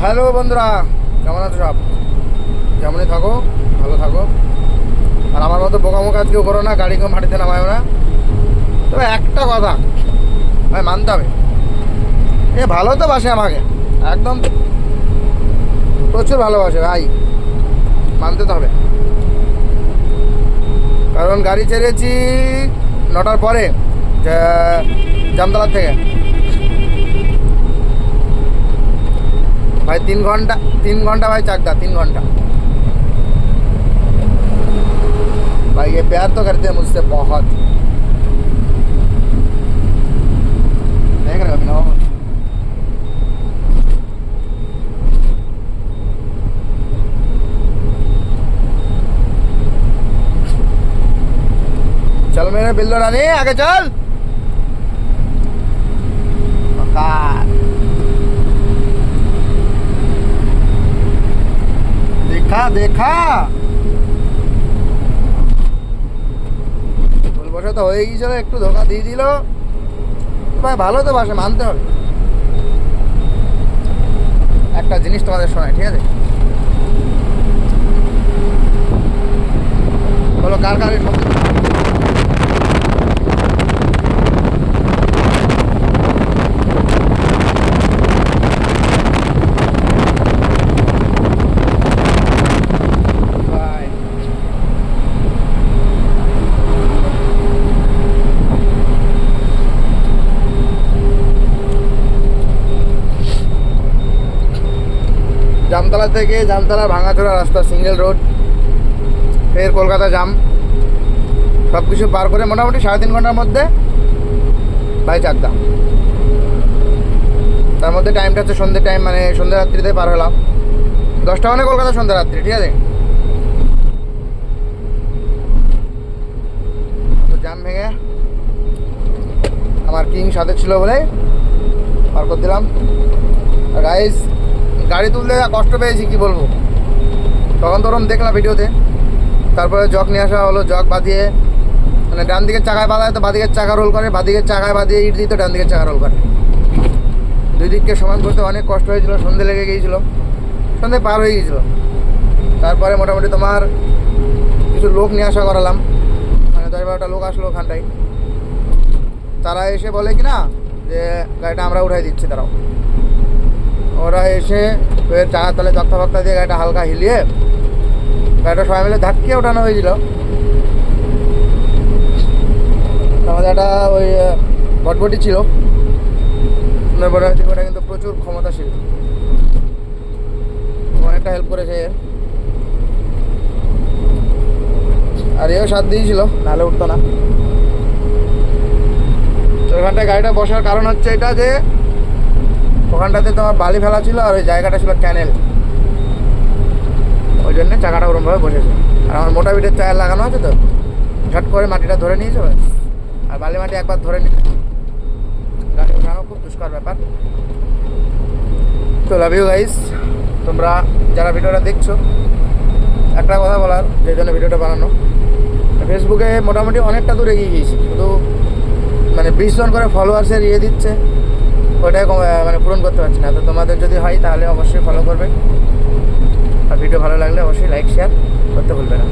Hello বন্ধুরা, কেমন আছো সব? যেমনই থাকো, ভালো থাকো। আর আমার মতো বোকামো কাজ কেউ করো না, গাড়িকে মাটিতে নামায়ও না। তবে একটা কথা ভাই মানতে হবে, এ ভালো তো বাসে আমাকে, একদম প্রচুর ভালোবাসে ভাই, মানতে তো হবে। কারণ গাড়ি ছেড়েছি 9টার পরে, জামতলার থেকে। भाई 3 घंटा भाई चकदा 3 घंटा। भाई ये प्यार तो करते हैं मुझसे बहुत। देख रहे हो अभिनव? चल मेरे बिल्लो रानी आगे चल। मकान देखा देखा বসে তো হয়ে গিয়েছিল, একটু ধোকা দিয়ে দিল ভাই। ভালো তো বাসে, মানতে হবে। একটা জিনিস তোমাদের শোনায়, ঠিক আছে? বলো কার কার জামতলা থেকে জামতলা ভাঙাচোরা রাস্তা, সিঙ্গেল রোড, ফের কলকাতা জাম, সব কিছু পার করে মোটামুটি 3.5 ঘন্টার মধ্যে ভাই চাকদা। তার মধ্যে টাইমটা হচ্ছে সন্ধ্যে টাইম, মানে সন্ধ্যা রাত্রিতে পার হলাম। 10টা মানে কলকাতা সন্ধ্যা রাত্রি, ঠিক আছে? তো জাম ভেঙে আমার কিং সাথে ছিল বলে পার করে দিলাম। গাইস গাড়ি তুলতে কষ্ট পেয়েছি, কি বলবো। তখন তো ওরম দেখলাম ভিডিওতে। তারপরে জগ নিয়ে আসা হলো, জগ বাঁধিয়ে, মানে ডান দিকের চাকায় বাঁধায় তো বাঁদিকের চাকা রোল করে, বাঁদিকের চাকায় বাঁধিয়ে ইট দিত, ডান দিকের চাকা রোল করে। দুই দিককে সমান করতে অনেক কষ্ট হয়েছিল, সন্ধে লেগে গিয়েছিলো, সন্ধে পার হয়ে গিয়েছিলো। তারপরে মোটামুটি তোমার কিছু লোক নিয়ে আসা করালাম, মানে 10-12টা লোক আসলো ওখানটায়। তারা এসে বলে কি না যে গাড়িটা আমরা উঠাই দিচ্ছি। তারাও ওরা এসে ফের চাকার তলে তক্তা ফক্তা দিয়ে গাড়িটা হালকা হিলিয়ে গাড়িটা সবাই মিলে ধাক্কিয়ে ওঠানো হয়েছিল। আমাদের একটা ওই বটবটি ছিল, ওটা কিন্তু প্রচুর ক্ষমতাশীল, অনেকটা হেল্প করেছে। আর এও সাথ দিয়েছিল, নাহলে উঠতো না। তো ওখানটায় গাড়িটা বসার কারণ হচ্ছে এটা যে ওখানটাতে তোমার বালি ফেলা ছিল, আর ওই জায়গাটা ছিল ক্যানেল, ওই জন্যে চাকাটা ওরমভাবে বসেছে। আর আমার মোটা বিটের টায়ার লাগানো আছে, তো ঝট করে মাটিটা ধরে নিয়েছে। আর বালি মাটি একবার ধরে নিতে গাড়ি ওঠানো খুব দুষ্কর ব্যাপার। তো লাভ ইউ গাইস, তোমরা যারা ভিডিওটা দেখছো, একটা কথা বলার, যে জন্য ভিডিওটা বানানো, ফেসবুকে মোটামুটি অনেকটা দূর এগিয়ে গিয়েছি, শুধু মানে 20 জন করে ফলোয়ার্সের ইয়ে দিচ্ছে, ওটাই মানে পূরণ করতে পারছি না। তো তোমাদের যদি হয় তাহলে অবশ্যই ফলো করবে, আর ভিডিও ভালো লাগলে অবশ্যই লাইক শেয়ার করতে ভুলবে না।